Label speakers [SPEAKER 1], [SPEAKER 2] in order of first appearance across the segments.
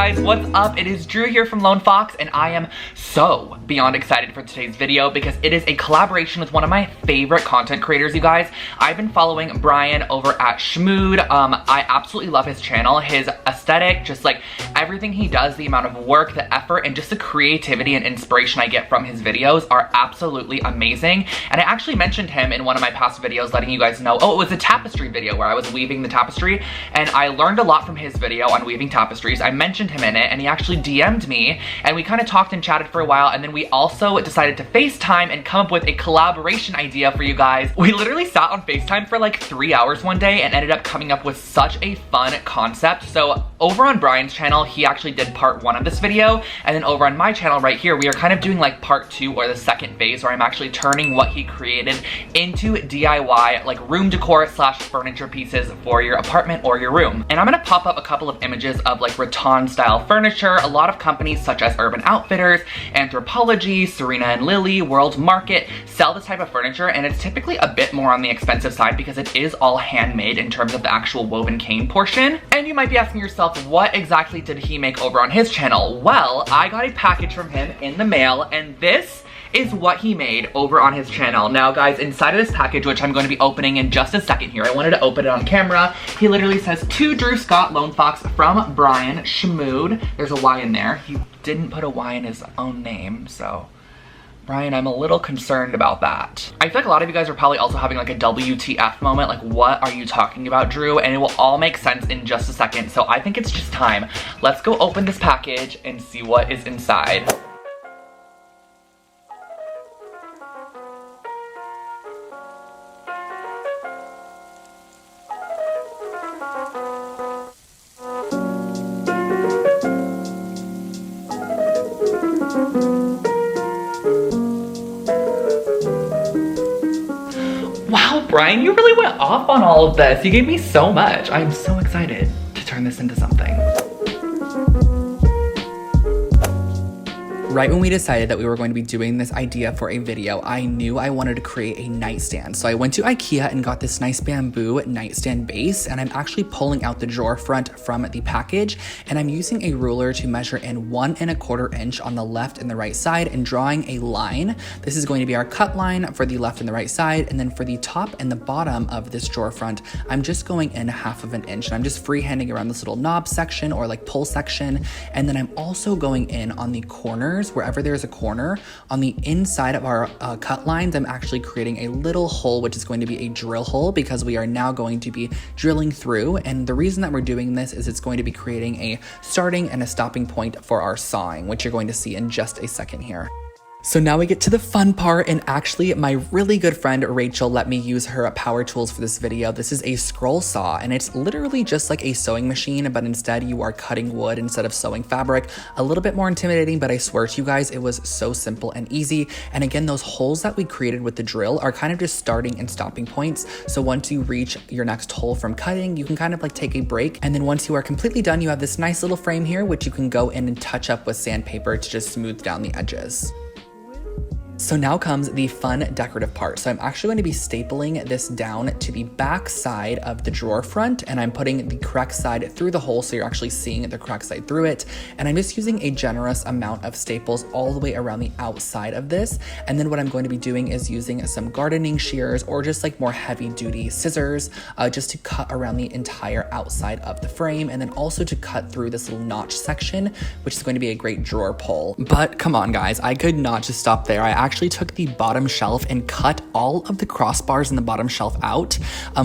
[SPEAKER 1] guys, what's up? It is Drew here from Lone Fox, and I am so beyond excited for today's video because it is a collaboration with one of my favorite content creators, you guys. I've been following Brian over at SHMOXD. I absolutely love his channel, his aesthetic, just like everything he does, the amount of work, the effort, and just the creativity and inspiration I get from his videos are absolutely amazing. And I actually mentioned him in one of my past videos, letting you guys know, it was a tapestry video where I was weaving the tapestry, and I learned a lot from his video on weaving tapestries. I mentioned him in it, and he actually DM'd me, and we kind of talked and chatted for a while, and then we also decided to FaceTime and come up with a collaboration idea for you guys. We literally sat on FaceTime for like 3 hours one day and ended up coming up with such a fun concept. So over on Brian's channel, he actually did part 1 of this video, and then over on my channel right here, we are kind of doing like part 2 or the second phase where I'm actually turning what he created into DIY like room decor slash furniture pieces for your apartment or your room. And I'm gonna pop up a couple of images of like rattan style furniture. A lot of companies such as Urban Outfitters, Anthropologie, Serena and Lily, World Market sell this type of furniture, and it's typically a bit more on the expensive side because it is all handmade in terms of the actual woven cane portion. And you might be asking yourself, what exactly did he make over on his channel? Well, I got a package from him in the mail, and this is what he made over on his channel. Now guys, inside of this package, which I'm going to be opening in just a second here, I wanted to open it on camera. He literally says, "To Drew Scott, Lone Fox, from Brian, SHMOXD." There's a Y in there. He didn't put a Y in his own name, so Brian, I'm a little concerned about that. I feel like a lot of you guys are probably also having like a WTF moment, like what are you talking about, Drew? And it will all make sense in just a second, so I think it's just time. Let's go open this package and see what is inside. Wow, Brian, you really went off on all of this. You gave me so much. I'm so excited to turn this into something. Right when we decided that we were going to be doing this idea for a video, I knew I wanted to create a nightstand. So I went to Ikea and got this nice bamboo nightstand base, and I'm actually pulling out the drawer front from the package, and I'm using a ruler to measure in 1 1/4 inch on the left and the right side and drawing a line. This is going to be our cut line for the left and the right side, and then for the top and the bottom of this drawer front, I'm just going in 1/2 inch, and I'm just freehanding around this little knob section or like pull section, and then I'm also going in on the corners. Wherever there's a corner on the inside of our cut lines, I'm actually creating a little hole, which is going to be a drill hole because we are now going to be drilling through. And the reason that we're doing this is it's going to be creating a starting and a stopping point for our sawing, which you're going to see in just a second here. So now we get to the fun part, and actually my really good friend Rachel let me use her power tools for this video. This is a scroll saw, and it's literally just like a sewing machine, but instead you are cutting wood instead of sewing fabric. A little bit more intimidating, but I swear to you guys, it was so simple and easy. And again, those holes that we created with the drill are kind of just starting and stopping points. So once you reach your next hole from cutting, you can kind of like take a break. And then once you are completely done, you have this nice little frame here, which you can go in and touch up with sandpaper to just smooth down the edges. So now comes the fun decorative part. So I'm actually going to be stapling this down to the back side of the drawer front, and I'm putting the correct side through the hole so you're actually seeing the correct side through it. And I'm just using a generous amount of staples all the way around the outside of this. And then what I'm going to be doing is using some gardening shears or just like more heavy duty scissors just to cut around the entire outside of the frame, and then also to cut through this little notch section, which is going to be a great drawer pull. But come on guys, I could not just stop there. I actually took the bottom shelf and cut all of the crossbars in the bottom shelf out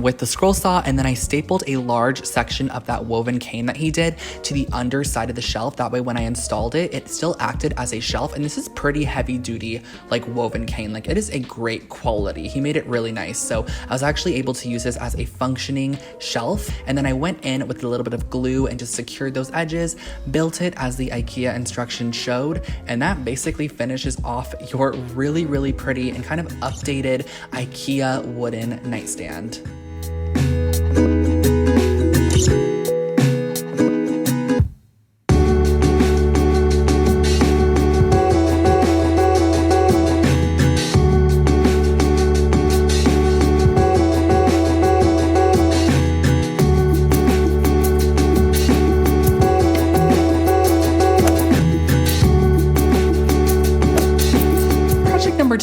[SPEAKER 1] with the scroll saw, and then I stapled a large section of that woven cane that he did to the underside of the shelf. That way when I installed it, it still acted as a shelf, and this is pretty heavy duty like woven cane. Like it is a great quality. He made it really nice. So I was actually able to use this as a functioning shelf, and then I went in with a little bit of glue and just secured those edges, built it as the Ikea instructions showed, and that basically finishes off your really pretty and kind of updated Ikea wooden nightstand.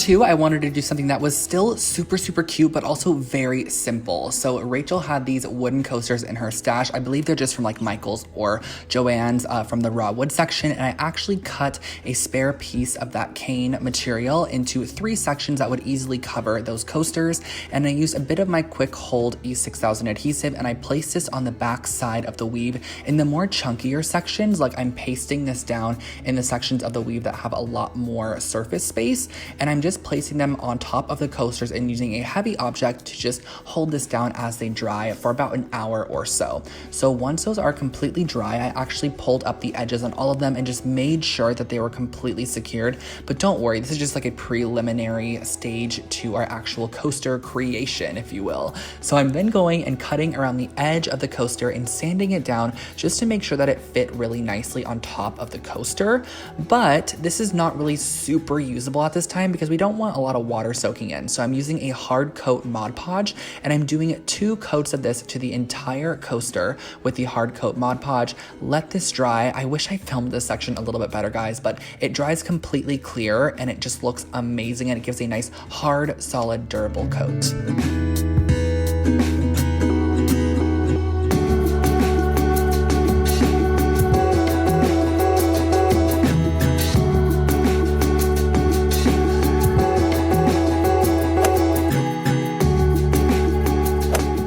[SPEAKER 1] two, I wanted to do something that was still super, super cute, but also very simple. So Rachel had these wooden coasters in her stash. I believe they're just from like Michael's or Joann's from the raw wood section. And I actually cut a spare piece of that cane material into 3 sections that would easily cover those coasters. And I used a bit of my Quick Hold E6000 adhesive, and I placed this on the back side of the weave in the more chunkier sections. Like I'm pasting this down in the sections of the weave that have a lot more surface space. And I'm just placing them on top of the coasters and using a heavy object to just hold this down as they dry for about an hour or so. So once those are completely dry, I actually pulled up the edges on all of them and just made sure that they were completely secured. But don't worry, this is just like a preliminary stage to our actual coaster creation, if you will. So I'm then going and cutting around the edge of the coaster and sanding it down just to make sure that it fit really nicely on top of the coaster. But this is not really super usable at this time because we don't want a lot of water soaking in. So I'm using a hard coat Mod Podge, and I'm doing 2 coats of this to the entire coaster with the hard coat Mod Podge. Let this dry. I wish I filmed this section a little bit better, guys, but it dries completely clear and it just looks amazing, and it gives a nice hard, solid, durable coat.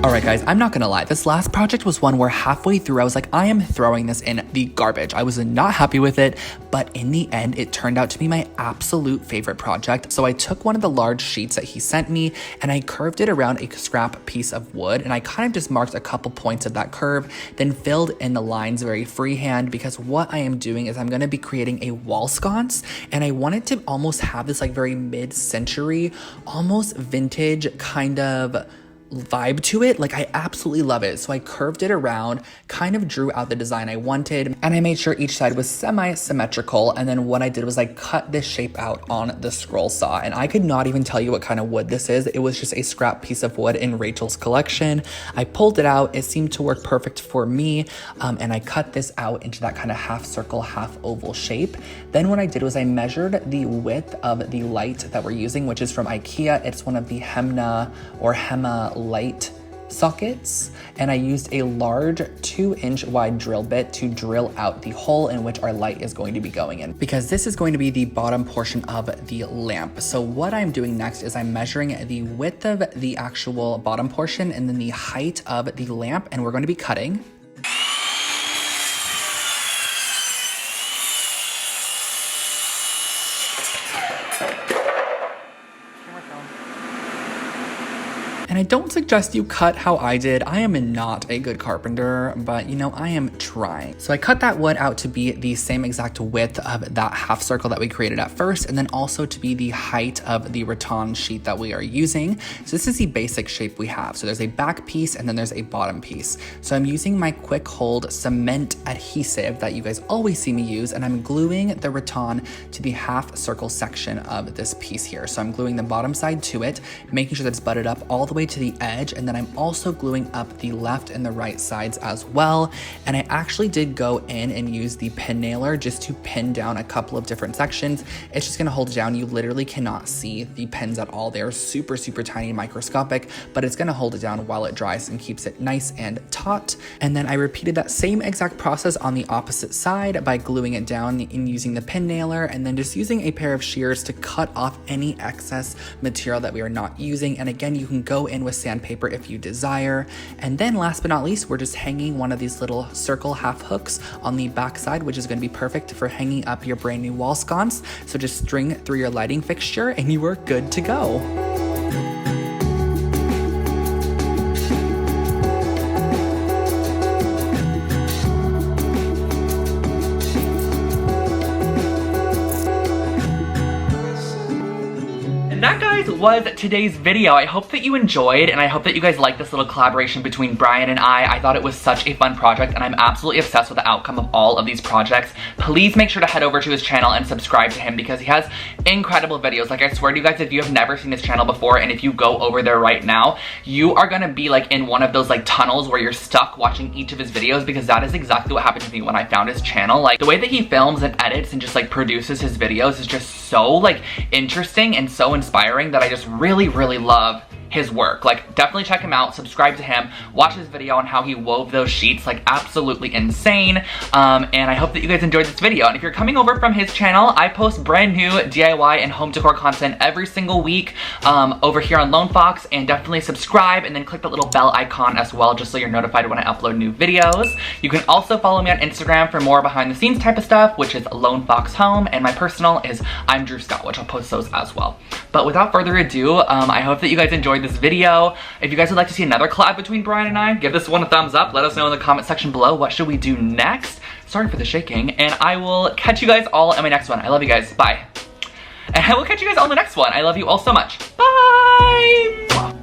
[SPEAKER 1] Alright guys, I'm not gonna lie, this last project was one where halfway through I was like, I am throwing this in the garbage. I was not happy with it, but in the end it turned out to be my absolute favorite project. So I took one of the large sheets that he sent me and I curved it around a scrap piece of wood, and I kind of just marked a couple points of that curve, then filled in the lines very freehand, because what I am doing is I'm gonna be creating a wall sconce, and I wanted to almost have this like very mid-century, almost vintage kind of vibe to it. Like I absolutely love it. So I curved it around, kind of drew out the design I wanted, and I made sure each side was semi-symmetrical. And then what I did was I cut this shape out on the scroll saw, and I could not even tell you what kind of wood this is. It was just a scrap piece of wood in Rachel's collection. I pulled it out. It seemed to work perfect for me. And I cut this out into that kind of half circle, half oval shape. Then what I did was I measured the width of the light that we're using, which is from Ikea. It's one of the Hema light sockets, and I used a large 2-inch wide drill bit to drill out the hole in which our light is going to be going in, because this is going to be the bottom portion of the lamp. So what I'm doing next is I'm measuring the width of the actual bottom portion and then the height of the lamp, and we're going to be cutting. And I don't suggest you cut how I did. I am not a good carpenter, but you know, I am trying. So I cut that wood out to be the same exact width of that half circle that we created at first, and then also to be the height of the rattan sheet that we are using. So this is the basic shape we have. So there's a back piece and then there's a bottom piece. So I'm using my Quick Hold cement adhesive that you guys always see me use, and I'm gluing the rattan to the half circle section of this piece here. So I'm gluing the bottom side to it, making sure that it's butted up all the way to the edge, and then I'm also gluing up the left and the right sides as well. And I actually did go in and use the pin nailer just to pin down a couple of different sections. It's just gonna hold it down. You literally cannot see the pins at all. They're super, super tiny, microscopic, but it's gonna hold it down while it dries and keeps it nice and taut. And then I repeated that same exact process on the opposite side by gluing it down and using the pin nailer, and then just using a pair of shears to cut off any excess material that we are not using. And again, you can go in with sandpaper if you desire. And then last but not least, we're just hanging one of these little circle half hooks on the back side, which is going to be perfect for hanging up your brand new wall sconce. So just string through your lighting fixture and you are good to go. That, guys, was today's video. I hope that you enjoyed, and I hope that you guys liked this little collaboration between Brian and I thought it was such a fun project, and I'm absolutely obsessed with the outcome of all of these projects. Please make sure to head over to his channel and subscribe to him because he has incredible videos. Like, I swear to you guys, if you have never seen his channel before, and if you go over there right now, you are gonna be like in one of those like tunnels where you're stuck watching each of his videos, because that is exactly what happened to me when I found his channel. Like, the way that he films and edits and just like produces his videos is just so like interesting and so inspiring that I just really love his work. Like, definitely check him out, subscribe to him, watch his video on how he wove those sheets, like absolutely insane. And I hope that you guys enjoyed this video. And if you're coming over from his channel, I post brand new DIY and home decor content every single week over here on Lone Fox, and definitely subscribe and then click the little bell icon as well, just so you're notified when I upload new videos. You can also follow me on Instagram for more behind the scenes type of stuff, which is Lone Fox Home, and my personal is imdrewscott, which I'll post those as well. But without further ado, I hope that you guys enjoyed this video. If you guys would like to see another collab between Brian and I, give this one a thumbs up. Let us know in the comment section below what should we do next. Sorry for the shaking, and I will catch you guys all in my next one. I love you guys. Bye. And I will catch you guys all in the next one. I love you all so much. Bye!